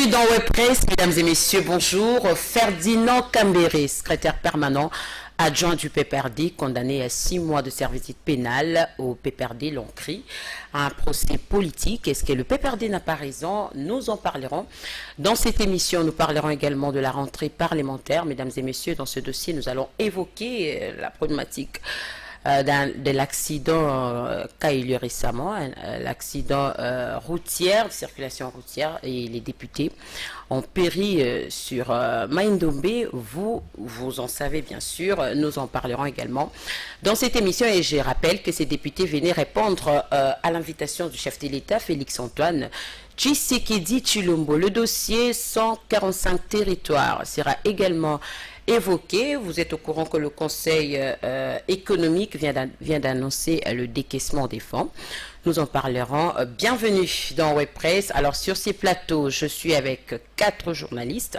suite dans Web Presse, mesdames et messieurs, bonjour. Ferdinand Cambéré, secrétaire permanent adjoint du PPRD, condamné à 6 mois de servitude pénale au PPRD Loncry, à un procès politique. Est-ce que le PPRD n'a pas raison? Nous en parlerons. Dans cette émission, nous parlerons également de la rentrée parlementaire. Mesdames et messieurs, dans ce dossier, nous allons évoquer la problématique de l'accident qu'a eu lieu récemment, l'accident routier, de circulation routière, et les députés ont péri sur Maïndombe. Vous en savez bien sûr, nous en parlerons également dans cette émission, et je rappelle que ces députés venaient répondre à l'invitation du chef de l'État, Félix-Antoine Tshisekedi Tshilombo. Le dossier 145 territoires sera également évoqué. Vous êtes au courant que le Conseil économique vient d'annoncer le décaissement des fonds. Nous en parlerons. Bienvenue dans Web Presse. Alors sur ces plateaux, je suis avec 4 journalistes.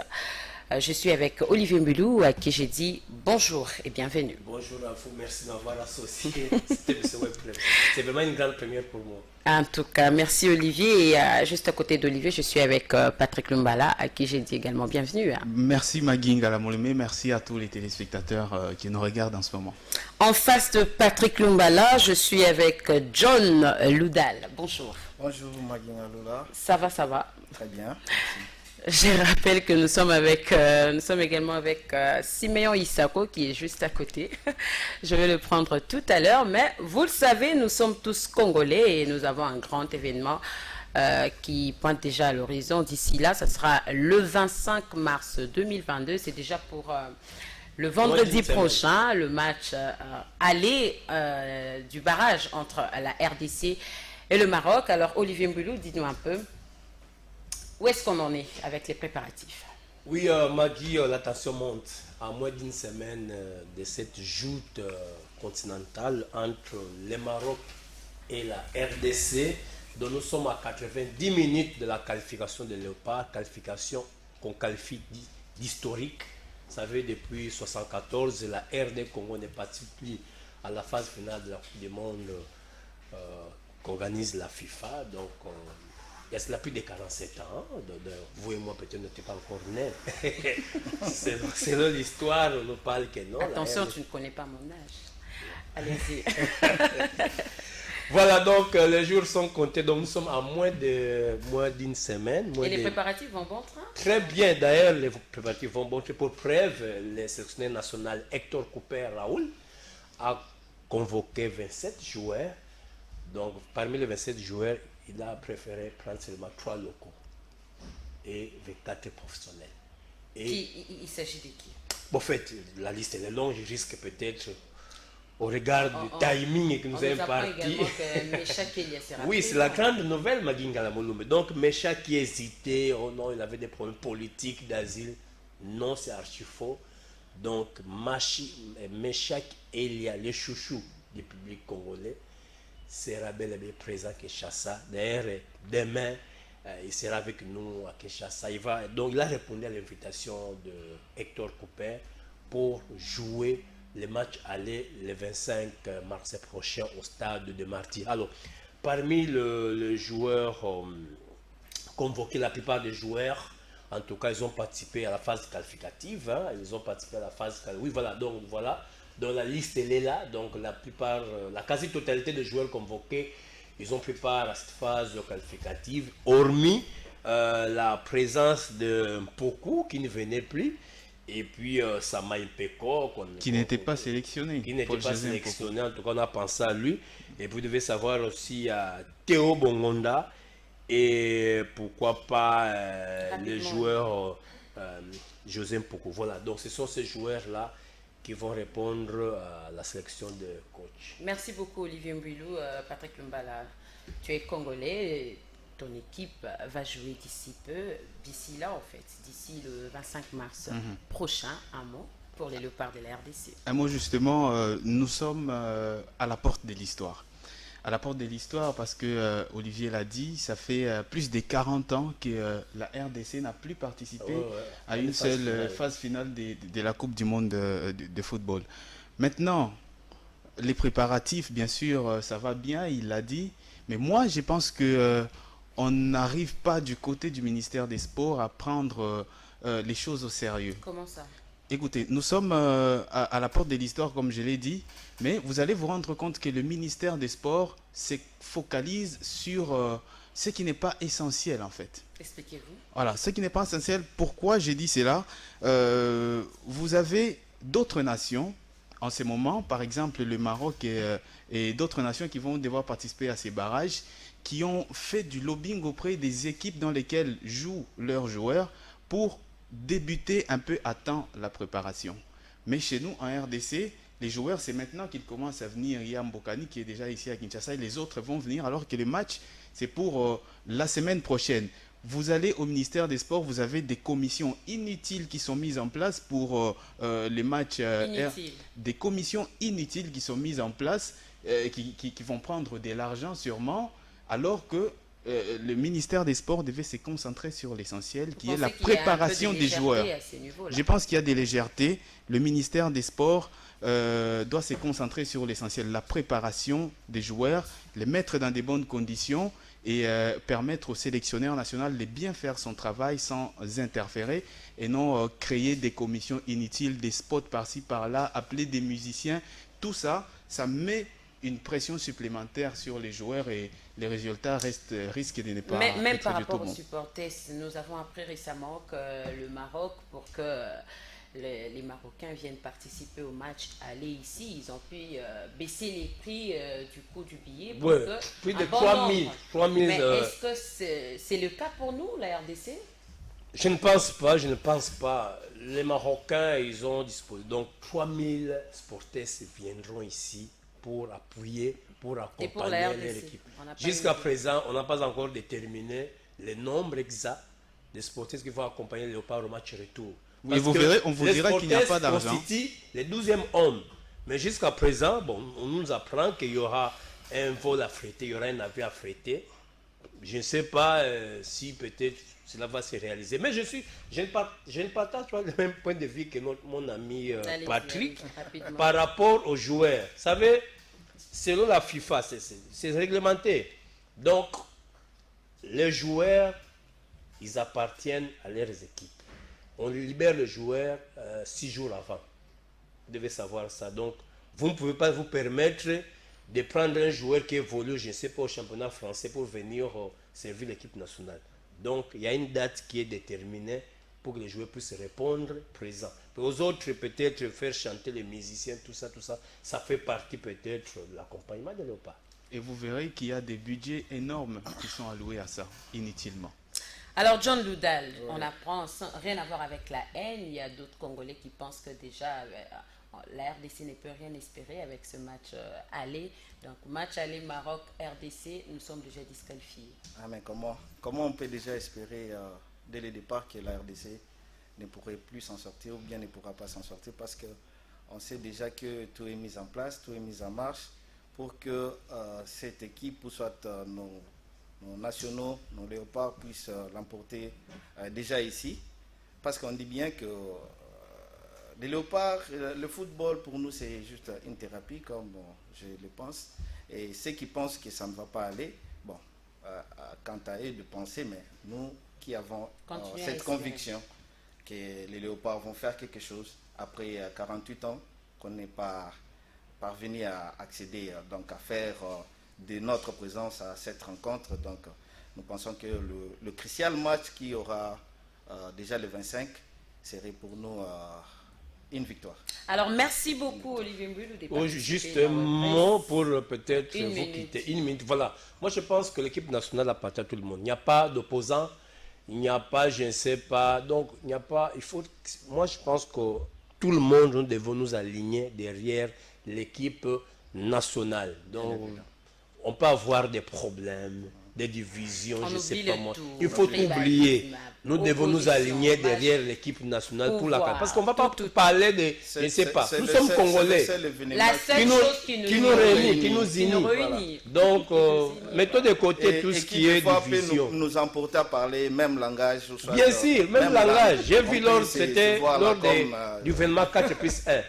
Je suis avec Olivier Mbulu, à qui j'ai dit bonjour et bienvenue. Bonjour à vous, merci d'avoir associé ce Web Presse. C'est vraiment une grande première pour moi. En tout cas, merci Olivier. Et juste à côté d'Olivier, je suis avec Patrick Lumbala, à qui j'ai dit également bienvenue. Merci Magui Ngalamoleme, merci à tous les téléspectateurs qui nous regardent en ce moment. En face de Patrick Lumbala, je suis avec John Loudal. Bonjour. Bonjour Magui Ngalola. Ça va, ça va. Très bien. Merci. Je rappelle que nous sommes également avec Siméon Isako qui est juste à côté. Je vais le prendre tout à l'heure, mais vous le savez, nous sommes tous Congolais et nous avons un grand événement qui pointe déjà à l'horizon. D'ici là, ça sera le 25 mars 2022. C'est déjà pour le vendredi prochain, le match aller du barrage entre la RDC et le Maroc. Alors Olivier Mbulu, dites-nous un peu. Où est-ce qu'on en est avec les préparatifs? Oui, Magui, la tension monte. À moins d'une semaine de cette joute continentale entre le Maroc et la RDC, dont nous sommes à 90 minutes de la qualification de Léopard, qualification qu'on qualifie d'historique. Vous savez, depuis 1974, la RD Congo n'est pas plus à la phase finale de la Coupe du Monde qu'organise la FIFA. Donc, il y a cela plus de 47 ans. Vous et moi, peut-être, n'étiez pas encore nés. Selon l'histoire, on nous parle que non. Attention, tu ne connais pas mon âge. Allez-y. Voilà, donc les jours sont comptés. Donc nous sommes à moins d'une semaine. Et les préparatifs vont bon train? Très bien. D'ailleurs, les préparatifs vont bon train. Pour preuve, le sélectionneur national Hector Cooper Raoul a convoqué 27 joueurs. Donc, parmi les 27 joueurs, il a préféré prendre seulement 3 locaux et 24 professionnels. Et il s'agit de qui? En fait, la liste est longue, je risque peut-être, au regard du timing que nous avons parti. Oui, c'est la grande nouvelle, Maginga Lamolume. Donc, Mecha qui hésitait, oh non, il avait des problèmes politiques d'asile. Non, c'est archi faux. Donc, Meshak Elia, le chouchou du public congolais, sera bel et bien présent à Kinshasa. D'ailleurs, demain, il sera avec nous à Kinshasa. Donc, il a répondu à l'invitation de Hector Cooper pour jouer le match aller le 25 mars prochain au stade de Marty. Alors, parmi les joueurs convoqués, la plupart des joueurs, en tout cas, ils ont participé à la phase qualificative. Hein, ils ont participé à la phase qualificative. Oui, voilà, donc voilà. Donc la liste, elle est là. Donc la plupart, la quasi-totalité des joueurs convoqués, ils ont pris part à cette phase qualificative, hormis la présence de Mpoku qui ne venait plus, et puis Samaï Peko, qui n'était pas sélectionné. Qui n'était pas sélectionné, en tout cas on a pensé à lui. Et vous devez savoir aussi à Théo Bongonda, et pourquoi pas le joueur José Mpoku. Voilà, donc ce sont ces joueurs-là qui vont répondre à la sélection de coach. Merci beaucoup Olivier Mbulu. Patrick Lumbala, tu es congolais, ton équipe va jouer d'ici peu, d'ici là en fait, d'ici le 25 mars prochain. Un mot pour les Léopards de la RDC. Un mot justement, nous sommes à la porte de l'histoire. À la porte de l'histoire parce que Olivier l'a dit, ça fait plus de 40 ans que la RDC n'a plus participé à une seule phase finale de la Coupe du Monde de football. Maintenant, les préparatifs, bien sûr, ça va bien, il l'a dit, mais moi je pense que on n'arrive pas du côté du ministère des Sports à prendre les choses au sérieux. Comment ça? Écoutez, nous sommes à la porte de l'histoire, comme je l'ai dit, mais vous allez vous rendre compte que le ministère des Sports se focalise sur ce qui n'est pas essentiel en fait. Expliquez-vous. Voilà, ce qui n'est pas essentiel. Pourquoi j'ai dit cela? Vous avez d'autres nations en ce moment, par exemple le Maroc et d'autres nations qui vont devoir participer à ces barrages, qui ont fait du lobbying auprès des équipes dans lesquelles jouent leurs joueurs pour débuter un peu à temps la préparation. Mais chez nous, en RDC, les joueurs, c'est maintenant qu'ils commencent à venir. Il y a Mbokani qui est déjà ici à Kinshasa et les autres vont venir alors que le match, c'est pour la semaine prochaine. Vous allez au ministère des Sports, vous avez des commissions inutiles qui sont mises en place pour les matchs. Des commissions inutiles qui sont mises en place, qui vont prendre de l'argent sûrement, alors que le ministère des Sports devait se concentrer sur l'essentiel, qui est la préparation des joueurs. Je pense qu'il y a des légèretés. Le ministère des Sports doit se concentrer sur l'essentiel, la préparation des joueurs, les mettre dans de bonnes conditions et permettre au sélectionneur national de bien faire son travail sans interférer et non créer des commissions inutiles, des spots par-ci par-là, appeler des musiciens. Tout ça, ça met une pression supplémentaire sur les joueurs et les résultats risquent de ne pas être même par du tout rapport bons. aux supporters, nous avons appris récemment que le Maroc, pour que les Marocains viennent participer au match aller ici, ils ont pu baisser les prix du coût du billet. Pour plus de 3 000. Mais est-ce que c'est le cas pour nous, la RDC? Je ne pense pas. Les Marocains, ils ont disposé. Donc 3 000 sportifs viendront ici pour appuyer, pour accompagner l'équipe. Jusqu'à présent, on n'a pas encore déterminé le nombre exact de sportifs qui vont accompagner Léopard au match retour. Et vous verrez, on vous dira qu'il n'y a pas d'argent. Constitue le 12e homme. Mais jusqu'à présent, bon, on nous apprend qu'il y aura un vol affrété, il y aura un avion affrété. Je ne sais pas si peut-être cela va se réaliser. Mais je ne partage pas le même point de vue que mon ami Patrick par rapport aux joueurs. Vous savez, selon la FIFA, c'est réglementé. Donc, les joueurs, ils appartiennent à leurs équipes. On libère le joueur 6 jours avant. Vous devez savoir ça. Donc, vous ne pouvez pas vous permettre de prendre un joueur qui évolue, je ne sais pas, au championnat français pour venir servir l'équipe nationale. Donc, il y a une date qui est déterminée pour que les joueurs puissent répondre présent. Pour aux autres, peut-être faire chanter les musiciens, tout ça, ça fait partie peut-être de l'accompagnement de Léopard. Et vous verrez qu'il y a des budgets énormes qui sont alloués à ça, inutilement. Alors, John Loudal, on apprend sans rien à voir avec la haine. Il y a d'autres Congolais qui pensent que déjà la RDC ne peut rien espérer avec ce match aller. Donc, match aller Maroc-RDC, nous sommes déjà disqualifiés. Ah, mais comment on peut déjà espérer dès le départ que la RDC ne pourrait plus s'en sortir ou bien ne pourra pas s'en sortir, parce qu'on sait déjà que tout est mis en place, tout est mis en marche pour que cette équipe, ou soit nos nationaux, nos léopards puissent l'emporter déjà ici, parce qu'on dit bien que les léopards, le football pour nous c'est juste une thérapie, comme je le pense, et ceux qui pensent que ça ne va pas aller, bon, quant à eux de penser, mais nous qui avons cette conviction que les léopards vont faire quelque chose après 48 ans, qu'on n'est pas parvenu à accéder, donc à faire de notre présence à cette rencontre. Donc nous pensons que le crucial match qui aura déjà le 25 serait pour nous une victoire. Alors merci beaucoup Olivier Mboulou. Juste un mot pour peut-être vous quitter. Une minute. Voilà. Moi je pense que l'équipe nationale appartient à tout le monde. Il n'y a pas d'opposant, il n'y a pas, je ne sais pas. Donc il n'y a pas. Moi je pense que tout le monde, nous devons nous aligner derrière l'équipe nationale. Donc on peut avoir des problèmes, des divisions, je ne sais pas moi. Il faut oublier. Nous devons nous aligner derrière l'équipe nationale pour la CAN. Parce qu'on ne va pas parler de... Je ne sais pas. Nous sommes Congolais. La seule chose qui nous réunit, qui nous unit. Donc, mettons de côté tout ce qui est division. Nous emporter à parler même langage. Bien sûr, même langage. J'ai vu c'était lors du 24 plus 1.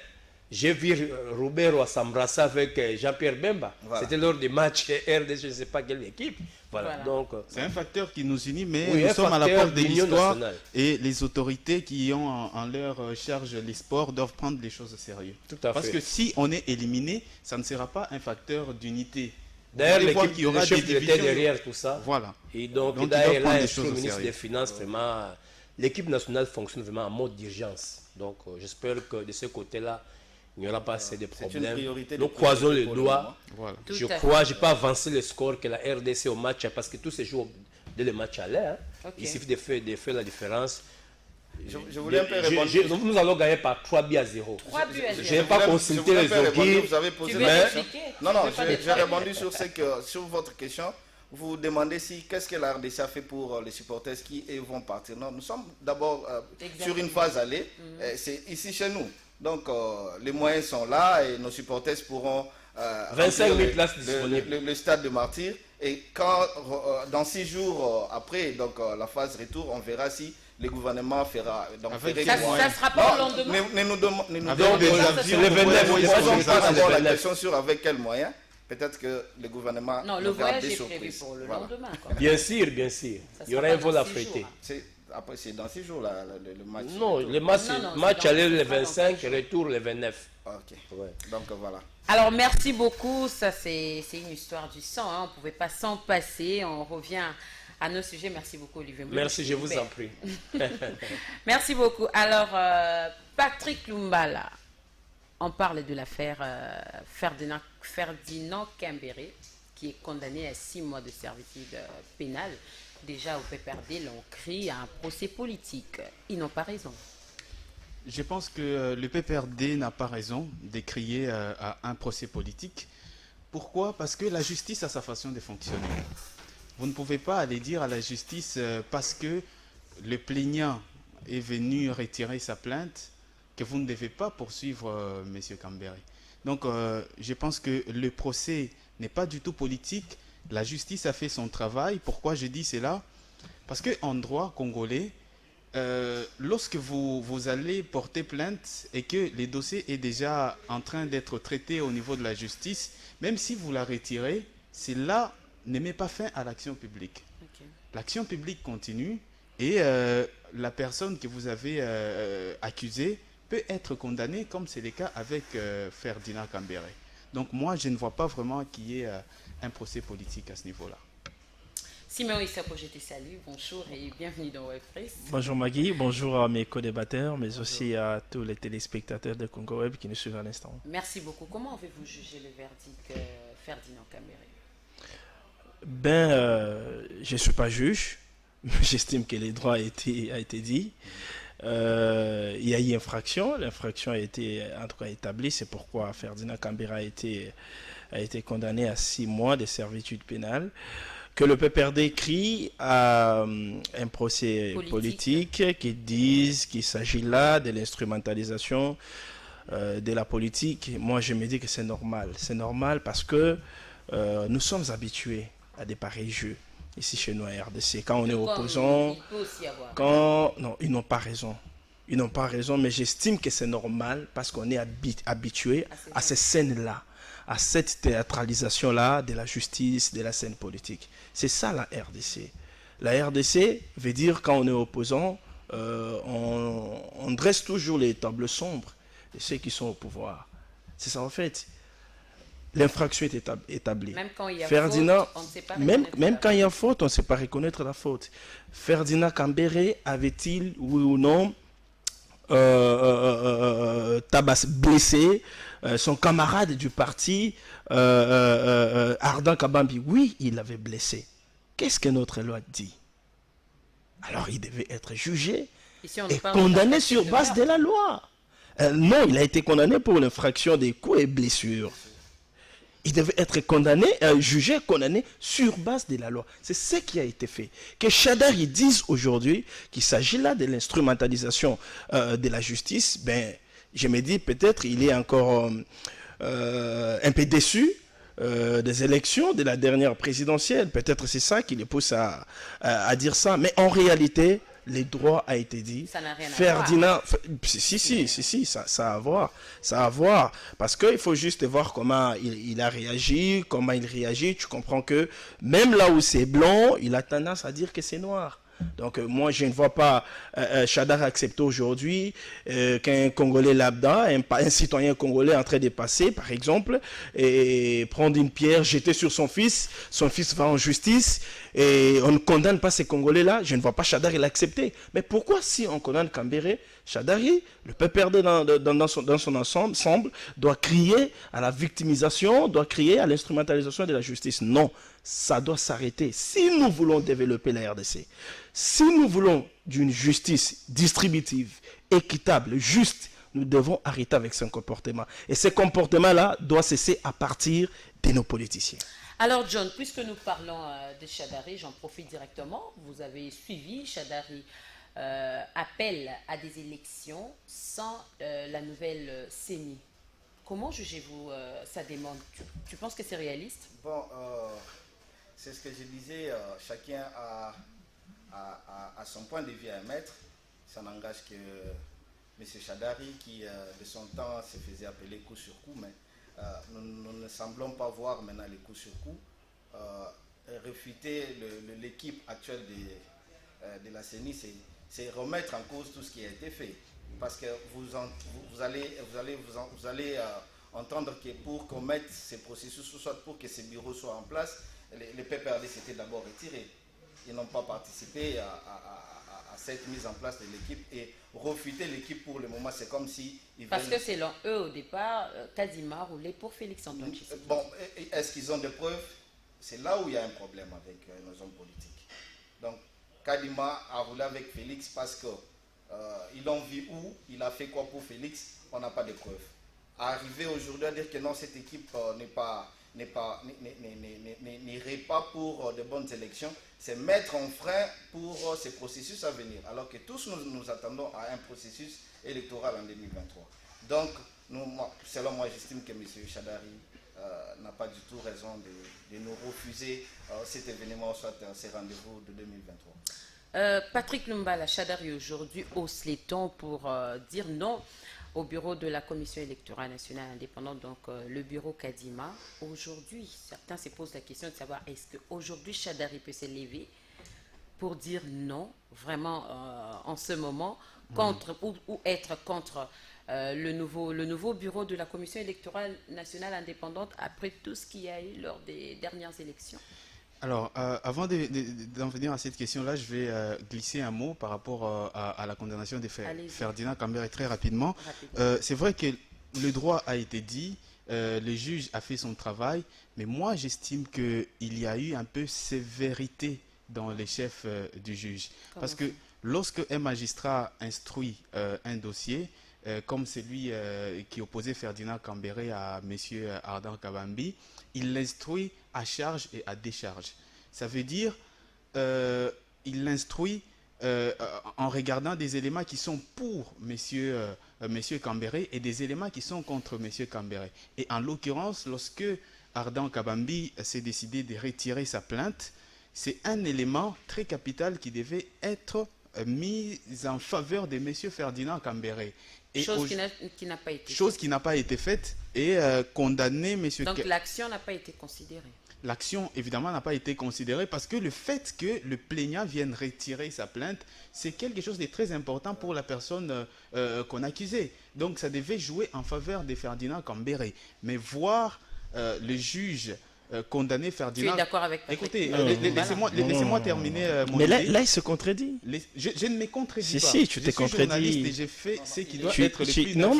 J'ai vu Robert s'embrasser avec Jean-Pierre Bemba. Voilà. C'était lors du match RDC, je ne sais pas quelle équipe. Voilà. Donc, c'est un facteur qui nous unit, mais nous sommes à la porte de l'histoire et les autorités qui ont en leur charge les sports doivent prendre les choses au sérieux. Tout à fait. Parce que si on est éliminé, ça ne sera pas un facteur d'unité. D'ailleurs, l'équipe le chef était derrière tout ça. Voilà. Et donc d'ailleurs, là, le ministre des Finances, vraiment, l'équipe nationale fonctionne vraiment en mode d'urgence. Donc, j'espère que de ce côté-là, il n'y aura pas assez de problèmes. Nous croisons les doigts. Voilà. Je crois, je n'ai pas avancé le score que la RDC au match, parce que tout se joue dès le match à l'air. Hein. Okay. Il suffit de faire la différence. Je voulais un peu répondre. Nous allons gagner par 3 buts à 0. 3 buts à 0. Je n'ai pas consulté les autres. Vous avez posé Non, j'ai répondu sur votre question. Vous vous demandez qu'est-ce que la RDC a fait pour les supporters qui vont partir. Non, nous sommes d'abord sur une phase aller. C'est ici chez nous. Donc les moyens sont là et nos supporters pourront 25 000 places disponibles. Le stade de Martyrs. Et quand dans 6 jours après donc la phase retour, on verra si le gouvernement fera. Donc ça ne sera pas au lendemain. Le 29, la question sur avec quels moyens. Peut-être que le gouvernement. Non, le voyage est prévu pour le lendemain. Bien sûr, bien sûr. Il y aura un vol affrété. Après, c'est dans 6 jours là, le match. Non, le match aller le 25, retour le 29. Ok. Ouais. Donc voilà. Alors merci beaucoup. Ça c'est une histoire du sang. Hein. On ne pouvait pas s'en passer. On revient à nos sujets. Merci beaucoup, Olivier. Merci, je vous en prie. Merci beaucoup. Alors, Patrick Lumbala, on parle de l'affaire Ferdinand Kambéré, qui est condamné à 6 mois de servitude pénale. Déjà, au PPRD, l'on crie à un procès politique. Ils n'ont pas raison. Je pense que le PPRD n'a pas raison de crier à un procès politique. Pourquoi? Parce que la justice a sa façon de fonctionner. Vous ne pouvez pas aller dire à la justice parce que le plaignant est venu retirer sa plainte que vous ne devez pas poursuivre M. Kambéré. Donc, je pense que le procès n'est pas du tout politique. La justice a fait son travail. Pourquoi je dis cela? Parce qu'en droit congolais, lorsque vous allez porter plainte et que le dossier est déjà en train d'être traité au niveau de la justice, même si vous la retirez, c'est là, ne met pas fin à l'action publique. Okay. L'action publique continue et la personne que vous avez accusée peut être condamnée, comme c'est le cas avec Ferdinand Kambéré. Donc moi, je ne vois pas vraiment qu'il y ait un procès politique à ce niveau-là. Simon Issapo, je te salue, bonjour et bienvenue dans Web Press. Bonjour Magui, bonjour à mes co-débatteurs, mais aussi à tous les téléspectateurs de Congo Web qui nous suivent à l'instant. Merci beaucoup. Comment avez-vous jugé le verdict Ferdinand Kambéré? Je ne suis pas juge, mais j'estime que les droits a été dit. Il y a eu infraction, l'infraction a été en tout cas établie, c'est pourquoi Ferdinand Kambéré a été condamné à 6 mois de servitude pénale. Que le PPRD crie à un procès politique qui disent qu'il s'agit là de l'instrumentalisation de la politique. Moi, je me dis que c'est normal. C'est normal parce que nous sommes habitués à des pareils jeux ici chez nous à RDC. Quand on est opposant, non, ils n'ont pas raison. Ils n'ont pas raison, mais j'estime que c'est normal parce qu'on est habitué à ces scènes-là, à cette théâtralisation-là de la justice, de la scène politique. C'est ça la RDC. La RDC veut dire quand on est opposant, on dresse toujours les tables sombres de ceux qui sont au pouvoir. C'est ça en fait. L'infraction est établie. Même quand il y a Ferdinand, faute, on ne sait pas même quand il y a faute, on ne sait pas reconnaître la faute. Ferdinand Kambéré avait-il, oui ou non, blessé son camarade du parti, Ardent Kabambi? Oui, il l'avait blessé. Qu'est-ce que notre loi dit? Alors il devait être jugé et condamné sur base de la loi. Non, il a été condamné pour l'infraction des coups et blessures. Il devait être condamné, jugé, condamné sur base de la loi. C'est ce qui a été fait. Que Chadar ils disent aujourd'hui qu'il s'agit là de l'instrumentalisation de la justice, ben, je me dis peut-être il est encore un peu déçu des élections de la dernière présidentielle. Peut-être c'est ça qui les pousse à dire ça. Mais en réalité, les droits a été dit. Ça n'a rien à Ferdinand, si, ça a à voir. Ça a à voir. Parce qu'il faut juste voir comment il a réagi, comment il réagit. Tu comprends que même là où c'est blanc, il a tendance à dire que c'est noir. Donc moi je ne vois pas Chadar accepter aujourd'hui qu'un Congolais lambda, un citoyen congolais en train de passer par exemple, et prendre une pierre, jeter sur son fils va en justice et on ne condamne pas ces Congolais là. Je ne vois pas Chadar l'accepter. Mais pourquoi si on condamne Kambere, Chadari, le PPRD dans son ensemble, doit crier à la victimisation, doit crier à l'instrumentalisation de la justice? Non, ça doit s'arrêter. Si nous voulons développer la RDC, si nous voulons d'une justice distributive, équitable, juste, nous devons arrêter avec ce comportement. Et ce comportement-là doit cesser à partir de nos politiciens. Alors John, puisque nous parlons de Chadari, j'en profite directement. Vous avez suivi Chadari appel à des élections sans la nouvelle CENI. Comment jugez-vous sa demande? Tu penses que c'est réaliste? Bon, c'est ce que je disais, chacun a son point de vue à mettre. Ça n'engage que M. Chadari qui, de son temps, se faisait appeler coup sur coup, mais nous ne semblons pas voir maintenant les coups sur coup. Réfuter l'équipe actuelle de la CENI, c'est remettre en cause tout ce qui a été fait. Parce que vous allez entendre que pour qu'on mette ces processus, soit pour que ces bureaux soient en place, les PPRD s'étaient d'abord retirés. Ils n'ont pas participé à cette mise en place de l'équipe, et refuter l'équipe pour le moment, c'est comme si... Parce que selon eux, au départ, Kadima roulait pour Félix-Antoine Tshisekedi. Bon, est-ce qu'ils ont des preuves? C'est là où il y a un problème avec nos hommes politiques. Donc, Kadima a roulé avec Félix parce que ils l'ont vu où, il a fait quoi pour Félix, on n'a pas de preuves. Arriver aujourd'hui à dire que non, cette équipe n'irait pas pour de bonnes élections, c'est mettre en frein pour ces processus à venir, alors que tous nous attendons à un processus électoral en 2023. Donc, selon moi, j'estime que M. Chadari n'a pas du tout raison de nous refuser cet événement, soit ces rendez-vous de 2023. Patrick Lumbala, Chadari aujourd'hui hausse les tons pour dire non au bureau de la Commission électorale nationale indépendante, donc le bureau Kadima. Aujourd'hui, certains se posent la question de savoir est-ce qu'aujourd'hui Chadari peut s'élever pour dire non, vraiment en ce moment, contre ou être contre le nouveau bureau de la Commission électorale nationale indépendante après tout ce qu'il y a eu lors des dernières élections? Alors, avant d'en venir à cette question-là, je vais glisser un mot par rapport à la condamnation de Ferdinand Kambere très rapidement. C'est vrai que le droit a été dit, le juge a fait son travail, mais moi j'estime qu'il y a eu un peu sévérité dans les chefs du juge. Parce que lorsque un magistrat instruit un dossier, comme celui qui opposait Ferdinand Kambere à M. Ardan Kabambi, il l'instruit à charge et à décharge. Ça veut dire il l'instruit en regardant des éléments qui sont pour monsieur Kambere et des éléments qui sont contre M. Kambere. Et en l'occurrence, lorsque Ardan Kabambi s'est décidé de retirer sa plainte, c'est un élément très capital qui devait être mis en faveur de M. Ferdinand Kambere. Chose qui n'a pas été faite. Qui n'a pas été faite et condamner M. Donc l'action n'a pas été considérée. L'action, évidemment, n'a pas été considérée parce que le fait que le plaignant vienne retirer sa plainte, c'est quelque chose de très important pour la personne qu'on accusait. Donc ça devait jouer en faveur de Ferdinand Kambere. Mais voir le juge condamner Ferdinand... Tu es d'accord avec Écoutez, laissez-moi terminer mon idée. Mais là, il se contredit. Je ne me contredis pas. Si, tu t'es contredit. Je suis journaliste et j'ai fait ce qui doit être le plus possible. Il est en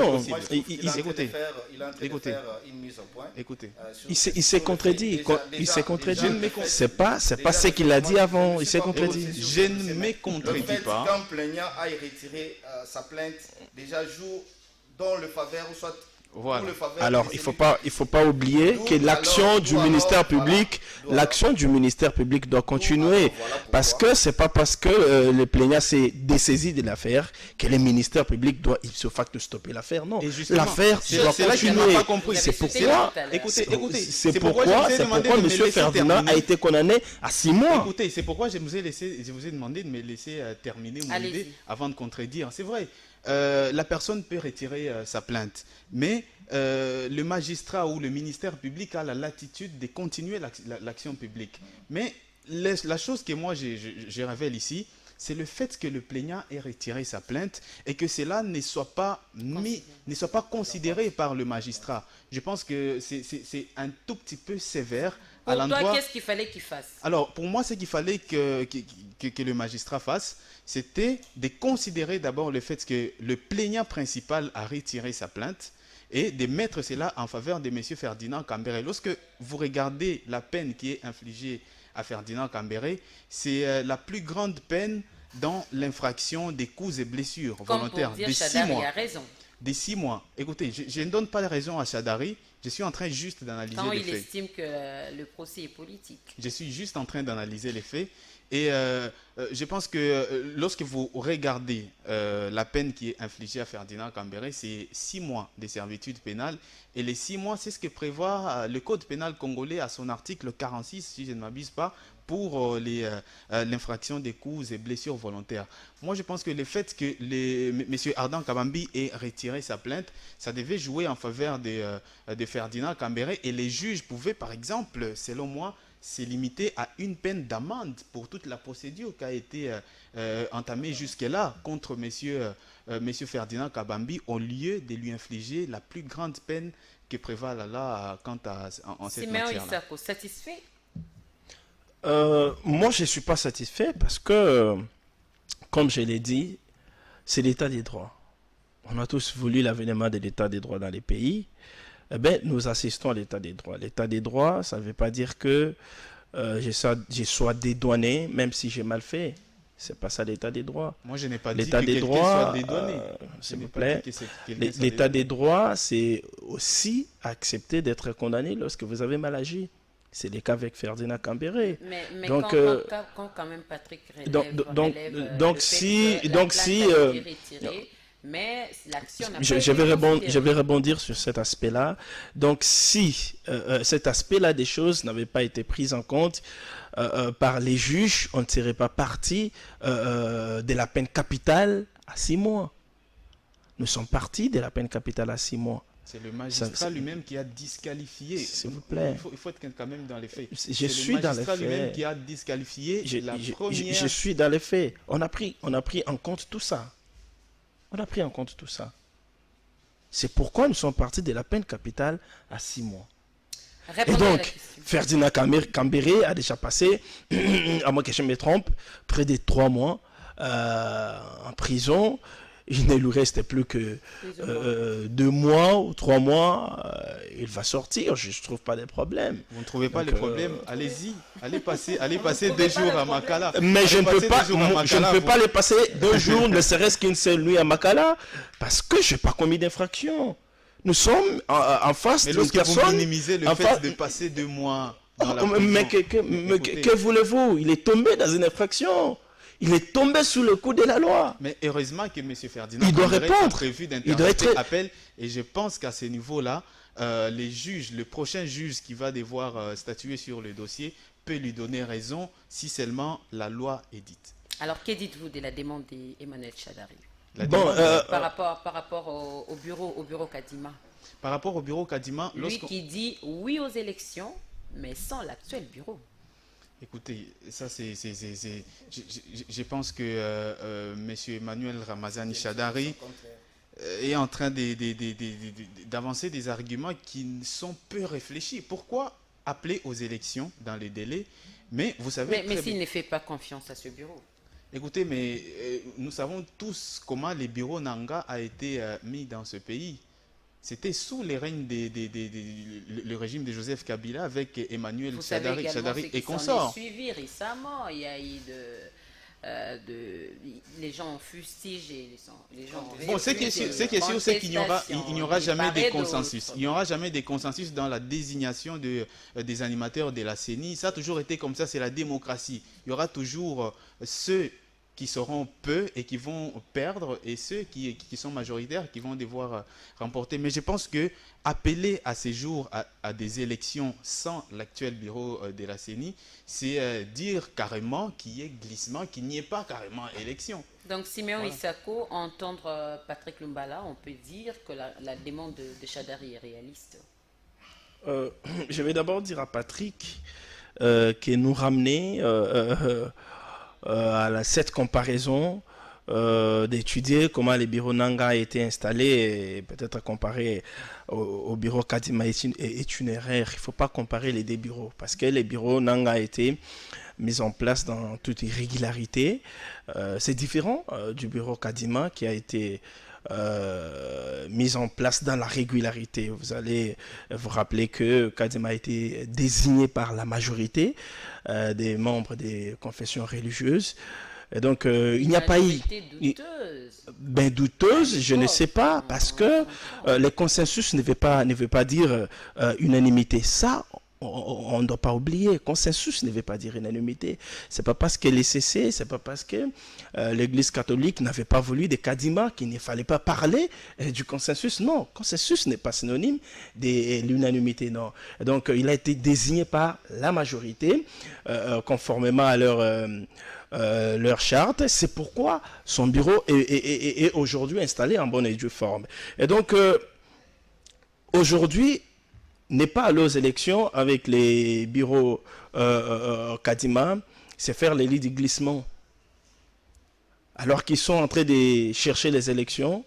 train de faire une mise au point. Écoutez. Il s'est contredit. Il s'est contredit. C'est pas ce qu'il a dit avant. Il s'est contredit. Je ne me contredis pas. Quand plaignant aille retirer sa plainte, déjà joue dans le faveur ou soit Voilà. Alors, il faut pas oublier que l'action du ministère public, doit continuer. Parce que c'est pas parce que le plaignant s'est dessaisi de l'affaire que le ministère public doit ipso facto stopper l'affaire. Non, l'affaire doit continuer. C'est pourquoi, c'est pourquoi M. Ferdinand a été condamné à 6 mois. Écoutez, c'est pourquoi je vous ai demandé de me laisser terminer mon idée avant de contredire. C'est vrai. La personne peut retirer sa plainte, mais le magistrat ou le ministère public a la latitude de continuer l'action publique. Mais la chose que moi je révèle ici, c'est le fait que le plaignant ait retiré sa plainte et que cela ne soit pas considéré par le magistrat. Je pense que c'est un tout petit peu sévère. Pour toi, qu'est-ce qu'il fallait qu'il fasse? Alors, pour moi, ce qu'il fallait que le magistrat fasse, c'était de considérer d'abord le fait que le plaignant principal a retiré sa plainte et de mettre cela en faveur de M. Ferdinand Cambéré. Lorsque vous regardez la peine qui est infligée à Ferdinand Cambéré, c'est la plus grande peine dans l'infraction des coups et blessures volontaires. Comme pour dire, Chadari a raison. Des 6 mois. Écoutez, je ne donne pas de raison à Chadari. Je suis en train juste d'analyser les faits. Quand il estime que le procès est politique. Je suis juste en train d'analyser les faits. Et je pense que lorsque vous regardez la peine qui est infligée à Ferdinand Cambéré, c'est 6 mois de servitude pénale. Et les 6 mois, c'est ce que prévoit le Code pénal congolais à son article 46, si je ne m'abuse pas, pour l'infraction des coups et blessures volontaires. Moi, je pense que le fait que M. Ardant Kabambi ait retiré sa plainte, ça devait jouer en faveur de Ferdinand Cambéré. Et les juges pouvaient, par exemple, selon moi, se limiter à une peine d'amende pour toute la procédure qui a été entamée jusque-là contre M. Ferdinand Kabambi, au lieu de lui infliger la plus grande peine que prévoit la loi quant à en cette matière-là. Siméon Issako, satisfait? Moi, je ne suis pas satisfait parce que, comme je l'ai dit, c'est l'état des droits. On a tous voulu l'avènement de l'état des droits dans les pays. Eh bien, nous assistons à l'état des droits. L'état des droits, ça ne veut pas dire que je sois dédouané, même si j'ai mal fait. Ce n'est pas ça l'état des droits. Moi, je n'ai pas dit l'état que des quelqu'un droits, soit dédouané. S'il vous plaît, l'état des droits, c'est aussi accepter d'être condamné lorsque vous avez mal agi. C'est le cas avec Ferdinand Cambéré. Mais donc, quand même Patrick mais l'action n'a pas été je vais rebondir sur cet aspect-là. Donc, si cet aspect-là des choses n'avait pas été pris en compte par les juges, on ne serait pas parti de la peine capitale à 6 mois. Nous sommes partis de la peine capitale à 6 mois. C'est le magistrat lui-même qui a disqualifié. S'il vous plaît. Il faut être quand même dans les faits. Je suis dans les faits. C'est le magistrat lui-même qui a disqualifié Je suis dans les faits. On a pris en compte tout ça. On a pris en compte tout ça. C'est pourquoi nous sommes partis de la peine capitale à 6 mois. Et donc, Ferdinand Cambéré a déjà passé, à moins que je me trompe, près de 3 mois en prison. Il ne lui reste plus que 2 mois ou 3 mois. Il va sortir. Je ne trouve pas de problème. Vous ne trouvez pas de problème? Allez-y. Allez passer 2 jours à Makala. Mais je ne peux pas les passer 2 jours, ne serait-ce qu'une seule nuit à Makala, parce que je n'ai pas commis d'infraction. Nous sommes en face d'une personne... Mais lorsque vous minimisez le fait de passer 2 mois dans la prison... Mais que voulez-vous? Il est tombé dans une infraction. Il est tombé sous le coup de la loi. Mais heureusement que M. Ferdinand il doit répondre. A prévu d'interroger appel. Et je pense qu'à ce niveau-là, les juges, le prochain juge qui va devoir statuer sur le dossier peut lui donner raison si seulement la loi est dite. Alors, que dites-vous de la demande d'Emmanuel Chadari par rapport au bureau Kadima? Par rapport au bureau Kadima... Lui qui dit oui aux élections, mais sans l'actuel bureau. Écoutez, ça c'est... Je pense que M. Emmanuel Ramazani Chadari est en train d'avancer des arguments qui sont peu réfléchis. Pourquoi appeler aux élections dans les délais? Mais vous savez... Mais s'il ne fait pas confiance à ce bureau? Écoutez, mais nous savons tous comment le bureau Nanga a été mis dans ce pays. C'était sous le règne le régime de Joseph Kabila avec Emmanuel Chadari et consorts. Suivi récemment, il y a eu les gens fustigent et les gens... Bon, ce qui est sûr, c'est qu'il n'y aura jamais de consensus. Il n'y aura jamais de consensus dans la désignation des animateurs de la CENI. Ça a toujours été comme ça, c'est la démocratie. Il y aura toujours ceux qui seront peu et qui vont perdre, et ceux qui sont majoritaires qui vont devoir remporter. Mais je pense que appeler à ces jours à des élections sans l'actuel bureau de la CENI, c'est dire carrément qu'il y ait glissement, qu'il n'y ait pas carrément élection. Donc, Siméon Isako, entendre Patrick Lumbala, on peut dire que la demande de Chadari est réaliste. Je vais d'abord dire à Patrick que nous ramener à cette comparaison d'étudier comment les bureaux Nanga a été installés et peut-être comparer au bureau Kadima est une erreur. Il ne faut pas comparer les deux bureaux parce que les bureaux Nanga a été mis en place dans toute irrégularité. C'est différent du bureau Kadima qui a été mise en place dans la régularité. Vous allez vous rappeler que Kadima a été désigné par la majorité des membres des confessions religieuses. Et donc, il n'y a pas eu... douteuse, je ne sais pas, parce que le consensus ne veut pas dire unanimité. Ça, on ne doit pas oublier. Consensus ne veut pas dire unanimité. C'est pas parce que les CC, c'est pas parce que l'Église catholique n'avait pas voulu des Kadima qu'il ne fallait pas parler du consensus. Non, consensus n'est pas synonyme de l'unanimité. Non. Donc, il a été désigné par la majorité, conformément à leur charte. C'est pourquoi son bureau est aujourd'hui installé en bonne et due forme. Et donc, aujourd'hui, n'est pas aller aux élections avec les bureaux Kadima, c'est faire les lits de glissement. Alors qu'ils sont en train de chercher les élections,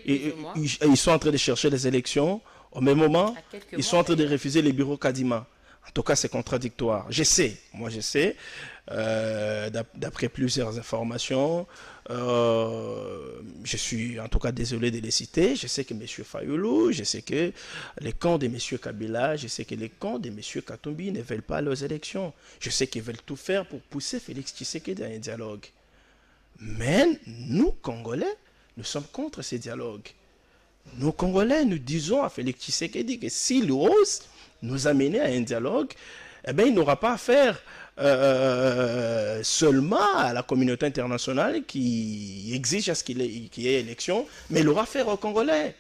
ils sont en train de chercher les élections, au même moment, ils sont en train de refuser les bureaux Kadima. En tout cas, c'est contradictoire. Je sais, d'après plusieurs informations, je suis en tout cas désolé de les citer. Je sais que M. Fayoulou, je sais que les camps de M. Kabila, je sais que les camps de M. Katumbi ne veulent pas leurs élections. Je sais qu'ils veulent tout faire pour pousser Félix Tshisekedi à un dialogue. Mais nous, Congolais, nous sommes contre ces dialogues. Nous, Congolais, nous disons à Félix Tshisekedi que s'il ose nous amener à un dialogue, eh bien, il n'aura pas à faire seulement à la communauté internationale qui exige à ce qu'il y ait élection, mais il aura affaire aux Congolais.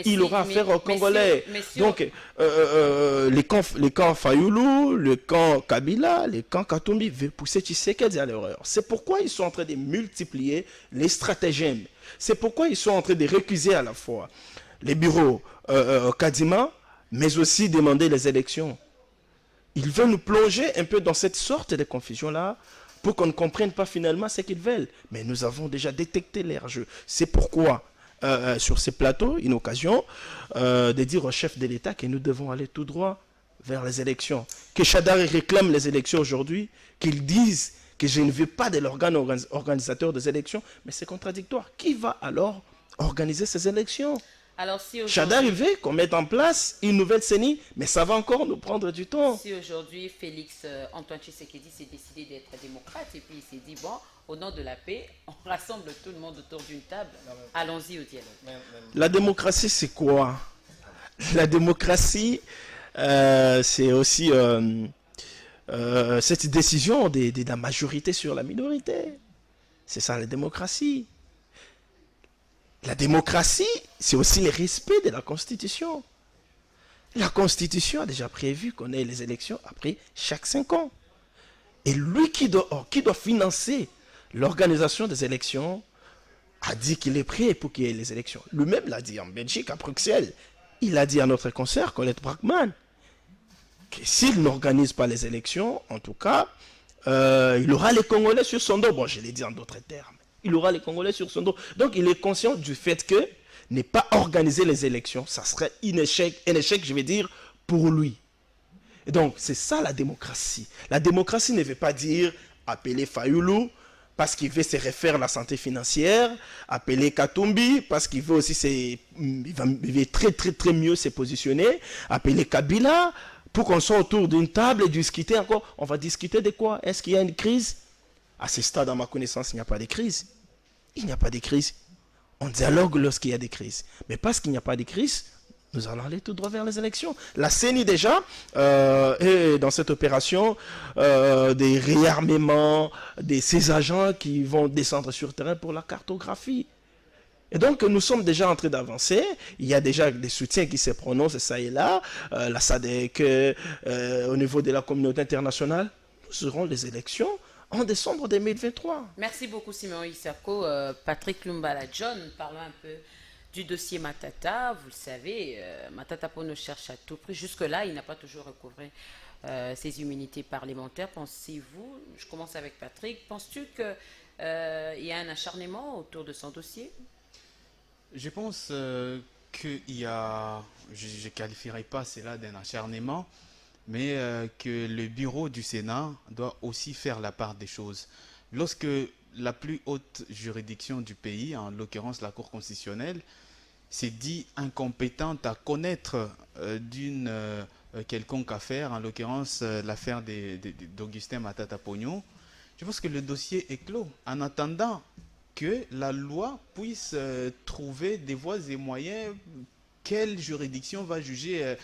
Il aura affaire aux Congolais. Donc, les camps Fayoulou, le camp Kabila, les camps Katumbi veulent pousser Tshisekedi à l'erreur. C'est pourquoi ils sont en train de multiplier les stratagèmes. C'est pourquoi ils sont en train de récuser à la fois les bureaux Kadima, mais aussi demander les élections. Ils veulent nous plonger un peu dans cette sorte de confusion-là pour qu'on ne comprenne pas finalement ce qu'ils veulent. Mais nous avons déjà détecté leur jeu. C'est pourquoi, sur ces plateaux, une occasion de dire au chef de l'État que nous devons aller tout droit vers les élections. Que Chadari réclame les élections aujourd'hui, qu'ils disent que je ne veux pas de l'organe organisateur des élections, mais c'est contradictoire. Qui va alors organiser ces élections ? Alors, si Chadari veut qu'on mette en place une nouvelle CENI, mais ça va encore nous prendre du temps. Si aujourd'hui Félix Antoine Tshisekedi s'est décidé d'être démocrate et puis il s'est dit, bon, au nom de la paix, on rassemble tout le monde autour d'une table, allons-y au dialogue. La démocratie, c'est quoi? La démocratie, c'est aussi cette décision de la majorité sur la minorité. C'est ça la démocratie. La démocratie, c'est aussi le respect de la Constitution. La Constitution a déjà prévu qu'on ait les élections après chaque 5 ans. Et lui qui doit financer l'organisation des élections a dit qu'il est prêt pour qu'il y ait les élections. Lui-même l'a dit en Belgique, à Bruxelles. Il a dit à notre concert, Colette Brackman, que s'il n'organise pas les élections, en tout cas, il aura les Congolais sur son dos. Bon, je l'ai dit en d'autres termes. Il aura les Congolais sur son dos. Donc, il est conscient du fait que ne pas organiser les élections, ça serait un échec, je vais dire, pour lui. Et donc, c'est ça la démocratie. La démocratie ne veut pas dire appeler Fayoulou parce qu'il veut se refaire la santé financière, appeler Katumbi parce qu'il veut aussi il va très, très, très mieux se positionner, appeler Kabila pour qu'on soit autour d'une table et discuter encore. On va discuter de quoi? Est-ce qu'il y a une crise? À ce stade, à ma connaissance, il n'y a pas de crise. Il n'y a pas de crise. On dialogue lorsqu'il y a des crises. Mais parce qu'il n'y a pas de crise, nous allons aller tout droit vers les élections. La CENI déjà est dans cette opération des réarmements de ces agents qui vont descendre sur le terrain pour la cartographie. Et donc, nous sommes déjà en train d'avancer. Il y a déjà des soutiens qui se prononcent, ça et là. La SADC, au niveau de la communauté internationale. Nous aurons les élections en décembre 2023. Merci beaucoup, Simon Isako. Patrick Lumbala John, parlons un peu du dossier Matata. Vous le savez, Matata Ponyo cherche à tout prix. Jusque-là, il n'a pas toujours recouvré ses immunités parlementaires. Pensez-vous, je commence avec Patrick, penses-tu qu'il y a un acharnement autour de son dossier? Je pense qu'il y a, je ne qualifierais pas cela d'un acharnement, mais que le bureau du Sénat doit aussi faire la part des choses. Lorsque la plus haute juridiction du pays, en l'occurrence la Cour constitutionnelle, s'est dit incompétente à connaître d'une quelconque affaire, en l'occurrence l'affaire d'Augustin Matata Ponyo, je pense que le dossier est clos. En attendant que la loi puisse trouver des voies et moyens, quelle juridiction va juger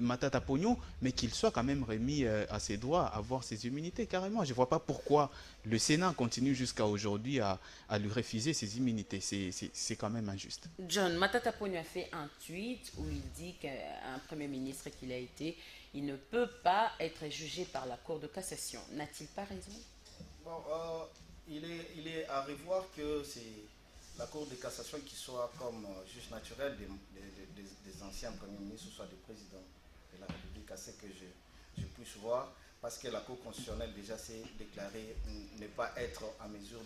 Matata Ponyo, mais qu'il soit quand même remis à ses droits, à avoir ses immunités carrément. Je ne vois pas pourquoi le Sénat continue jusqu'à aujourd'hui à lui refuser ses immunités. C'est quand même injuste. John, Matata Ponyo a fait un tweet où il dit qu'un Premier ministre qu'il a été, il ne peut pas être jugé par la Cour de cassation. N'a-t-il pas raison? Bon, il est à revoir que c'est la Cour de cassation qui soit comme juge naturel des anciens premiers ministres, ou soit des présidents de la République, à ce que je puisse voir, parce que la Cour constitutionnelle déjà s'est déclarée ne pas être en mesure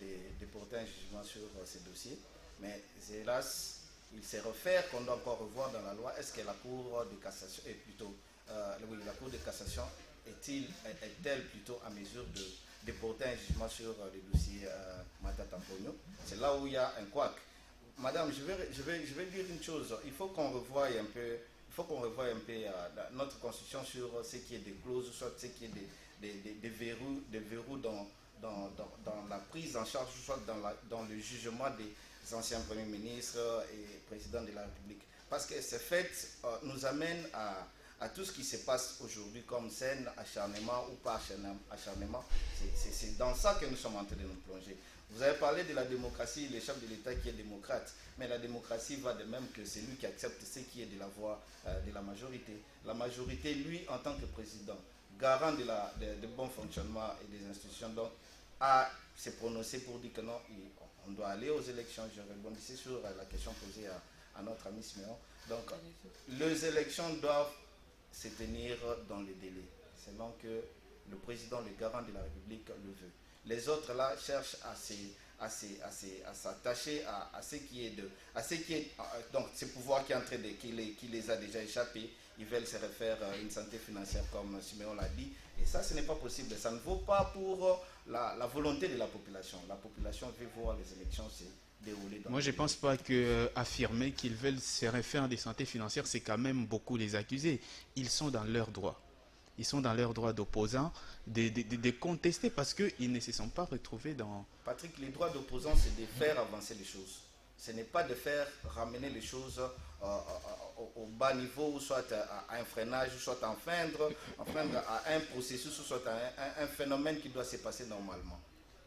de porter un jugement sur ces dossiers. Mais hélas, il se réfère qu'on doit encore revoir dans la loi. Est-ce que la Cour de cassation est plutôt, oui, la Cour de cassation est-elle plutôt en mesure de porter un jugement sur le dossier Matata Ponyo? C'est là où il y a un couac. Madame, je vais dire une chose. Il faut qu'on revoie un peu, notre constitution sur ce qui est des clauses, soit ce qui est des verrous dans la prise en charge, soit dans le jugement des anciens premiers ministres et présidents de la République. Parce que ces faits nous amènent à tout ce qui se passe aujourd'hui comme scène, acharnement ou pas acharnement. C'est dans ça que nous sommes en train de nous plonger. Vous avez parlé de la démocratie, le chef de l'État qui est démocrate, mais la démocratie va de même que celui qui accepte ce qui est de la voix de la majorité. La majorité, lui, en tant que président, garant de bon fonctionnement et des institutions, donc, a se prononcé pour dire que non, on doit aller aux élections. Je rebondissais sur la question posée à notre ami Siméon. Donc, les élections doivent se tenir dans les délais, selon que le président, le garant de la République, le veut. Les autres là cherchent à s'attacher à ce qui est donc ce pouvoir qui est en train qui les a déjà échappés. Ils veulent se refaire une santé financière comme Siméon l'a dit, et ça ce n'est pas possible. Ça ne vaut pas pour la volonté de la population. La population veut voir les élections se dérouler. Moi je ne pense pas qu'affirmer qu'ils veulent se refaire des santé financières, c'est quand même beaucoup les accuser. Ils sont dans leurs droits. Ils sont dans leur droit d'opposant de contester parce qu'ils ne se sont pas retrouvés dans... Patrick, les droits d'opposants, c'est de faire avancer les choses. Ce n'est pas de faire ramener les choses au bas niveau, soit à un freinage, soit à enfreindre à un processus, soit à un phénomène qui doit se passer normalement.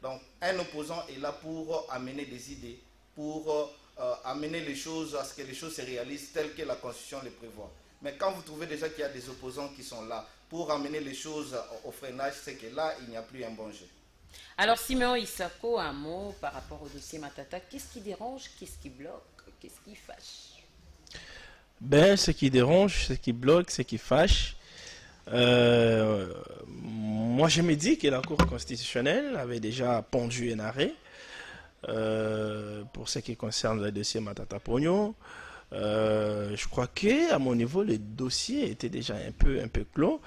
Donc, un opposant est là pour amener des idées, pour amener les choses à ce que les choses se réalisent telles que la Constitution les prévoit. Mais quand vous trouvez déjà qu'il y a des opposants qui sont là pour amener les choses au freinage, c'est que là, il n'y a plus un bon jeu. Alors, Simon Isako, un mot par rapport au dossier Matata. Qu'est-ce qui dérange? Qu'est-ce qui bloque? Qu'est-ce qui fâche? Ce qui dérange, ce qui bloque, ce qui fâche, moi je me dis que la Cour constitutionnelle avait déjà pondu un arrêt pour ce qui concerne le dossier Matata Ponyo. Je crois que à mon niveau le dossier était déjà un peu clos.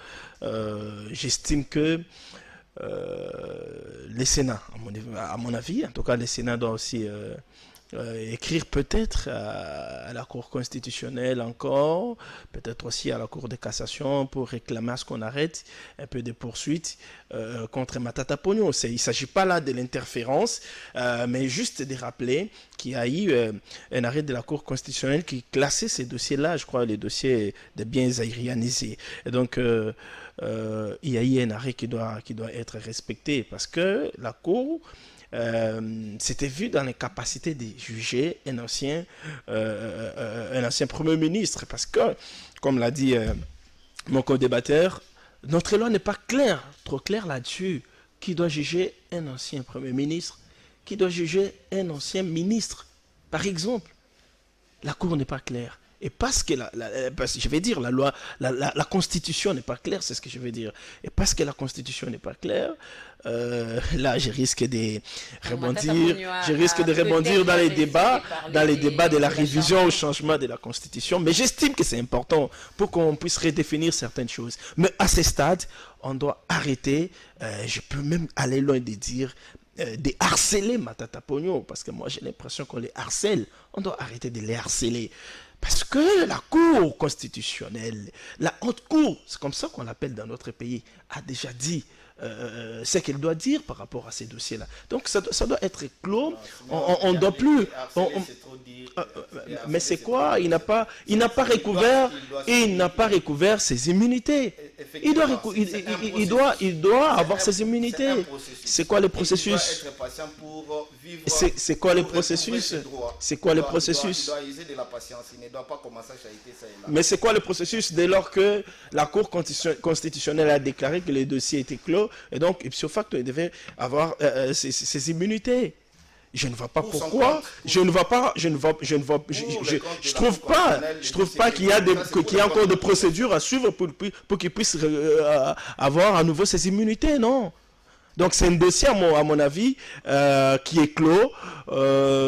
J'estime que le Sénat, à mon avis, en tout cas le Sénat doit aussi écrire peut-être à la Cour constitutionnelle encore, peut-être aussi à la Cour de cassation pour réclamer à ce qu'on arrête un peu des poursuites contre Matata Pogno. Il ne s'agit pas là de l'interférence, mais juste de rappeler qu'il y a eu un arrêt de la Cour constitutionnelle qui classait ces dossiers-là, je crois, les dossiers de biens aérianisés. Et donc, il y a eu un arrêt qui doit être respecté parce que la Cour c'était vu dans les capacités de juger un ancien Premier ministre. Parce que, comme l'a dit mon co-débatteur, notre loi n'est pas claire, trop claire là-dessus. Qui doit juger un ancien Premier ministre? Qui doit juger un ancien ministre? Par exemple, la Cour n'est pas claire. Et parce que je vais dire, la loi, la Constitution n'est pas claire, c'est ce que je veux dire. Et parce que la Constitution n'est pas claire, là, je risque de rebondir dans les débats de la révision au changement de la Constitution. Mais j'estime que c'est important pour qu'on puisse redéfinir certaines choses. Mais à ce stade, on doit arrêter, je peux même aller loin de dire, de harceler Matata Pogno, parce que moi j'ai l'impression qu'on les harcèle. On doit arrêter de les harceler. Parce que la Cour constitutionnelle, la haute cour, c'est comme ça qu'on l'appelle dans notre pays, a déjà dit ce qu'elle doit dire par rapport à ces dossiers-là. Donc ça doit être clos. On ne doit plus. Mais c'est quoi? Il n'a pas recouvert ses immunités. Il doit avoir ses immunités. C'est quoi le processus? C'est quoi le processus? C'est quoi le processus? Mais c'est quoi le processus dès lors que la Cour constitutionnelle a déclaré que les dossiers étaient clos et donc ipso facto il devait avoir ses immunités? Je ne vois pas pourquoi. Je trouve pas qu'il y a encore des procédures à suivre pour qu'il puisse avoir à nouveau ses immunités, non. Donc c'est un dossier, à mon avis, qui est clos,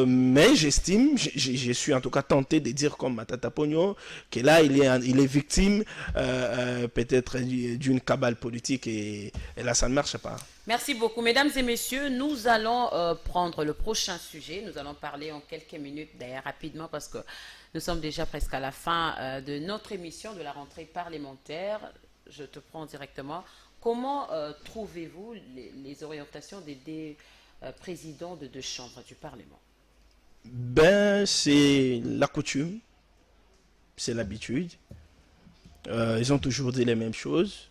mais j'estime, je suis en tout cas tenté de dire comme Matata Pogno, que là il est victime peut-être d'une cabale politique et là ça ne marche pas. Merci beaucoup. Mesdames et messieurs, nous allons prendre le prochain sujet. Nous allons parler en quelques minutes, d'ailleurs rapidement, parce que nous sommes déjà presque à la fin de notre émission de la rentrée parlementaire. Je te prends directement. Comment trouvez-vous les orientations des présidents de deux chambres du Parlement? Ben, c'est la coutume, c'est l'habitude. Ils ont toujours dit les mêmes choses.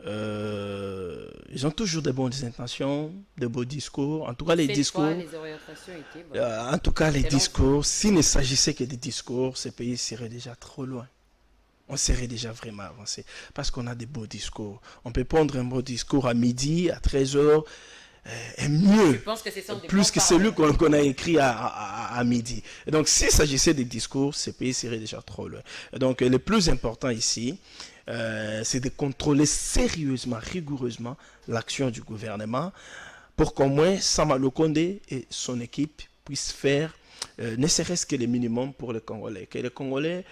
Ils ont toujours de bonnes intentions, de beaux discours. En tout cas, les discours. Les orientations étaient bonnes. En tout cas, les discours. S'il ne s'agissait que des discours, ce pays serait déjà trop loin. On serait déjà vraiment avancé. Parce qu'on a des beaux discours. On peut prendre un beau discours à midi, à 13h, et mieux. Je pense que ce sont des plus que celui qu'on a écrit à midi. Et donc, s'il s'agissait des discours, ce pays serait déjà trop loin. Et donc, le plus important ici, c'est de contrôler sérieusement, rigoureusement l'action du gouvernement pour qu'au moins Sama Lukonde et son équipe puissent faire ne serait-ce que le minimum pour les Congolais. Que les Congolais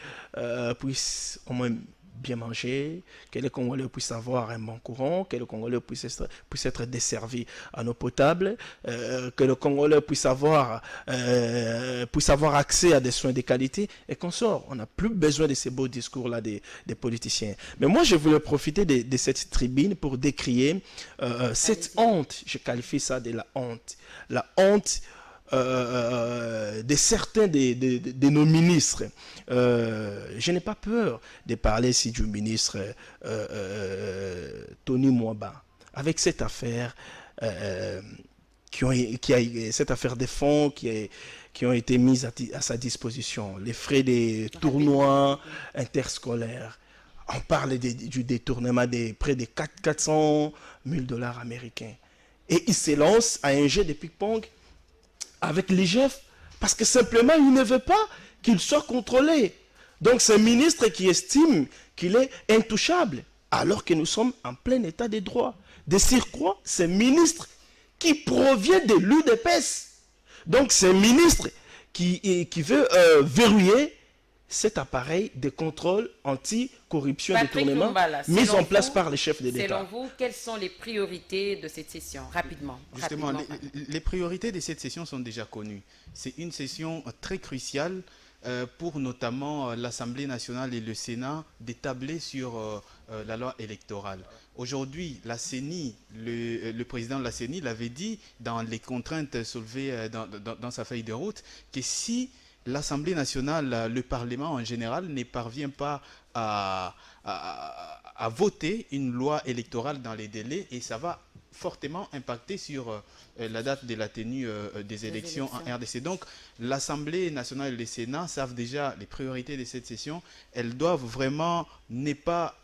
puissent au moins bien manger, que les Congolais puissent avoir un bon courant, que les Congolais puissent être desservis en eau potable, que les Congolais puissent avoir accès à des soins de qualité et qu'on sort. On n'a plus besoin de ces beaux discours-là des politiciens. Mais moi, je voulais profiter de cette tribune pour décrier cette honte. Je qualifie ça de la honte. La honte de certains de nos ministres. Je n'ai pas peur de parler ici du ministre Tony Mwaba. Avec cette affaire, cette affaire des fonds qui ont été mis à sa disposition, les frais des tournois interscolaires. On parle du détournement de près de 400 000 $ américains. Et il se lance à un jeu de ping-pong avec l'IGF, parce que simplement, il ne veut pas qu'il soit contrôlé. Donc, c'est un ministre qui estime qu'il est intouchable, alors que nous sommes en plein état de droit. De surcroît, c'est un ministre qui provient de l'UDPS. Donc, c'est un ministre qui veut verrouiller cet appareil de contrôle anti-corruption et Patrick détournement Lumbala, mis selon en place vous, par les chefs de Selon l'État. vous, quelles sont les priorités de cette session? Rapidement. Justement, les priorités de cette session sont déjà connues. C'est une session très cruciale pour notamment l'Assemblée nationale et le Sénat d'établir sur la loi électorale. Aujourd'hui, la CENI, le président de la CENI l'avait dit dans les contraintes soulevées dans sa feuille de route, que si l'Assemblée nationale, le Parlement en général, ne parvient pas à voter une loi électorale dans les délais, et ça va fortement impacter sur la date de la tenue des élections en RDC. Donc, l'Assemblée nationale et le Sénat savent déjà les priorités de cette session. Elles doivent vraiment ne pas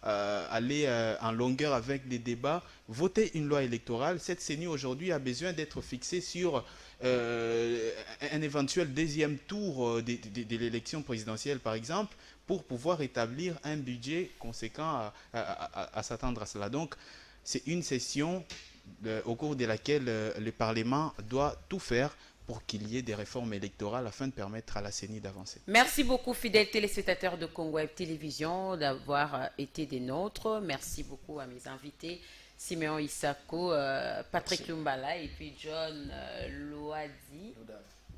aller en longueur avec des débats, voter une loi électorale. Cette CENI aujourd'hui a besoin d'être fixée sur un éventuel deuxième tour de l'élection présidentielle, par exemple, pour pouvoir établir un budget conséquent à s'attendre à cela. Donc, c'est une session au cours de laquelle le Parlement doit tout faire pour qu'il y ait des réformes électorales afin de permettre à la CENI d'avancer. Merci beaucoup, fidèles téléspectateurs de Congo Web Télévision, d'avoir été des nôtres. Merci beaucoup à mes invités, Siméon Isako, Patrick Lumbala et puis John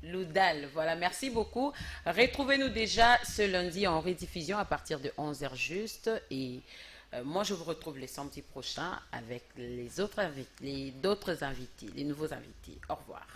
Loudal. Voilà, merci beaucoup. Retrouvez-nous déjà ce lundi en rediffusion à partir de 11h juste. Et moi, je vous retrouve les samedis prochains avec les autres invités, les nouveaux invités. Au revoir.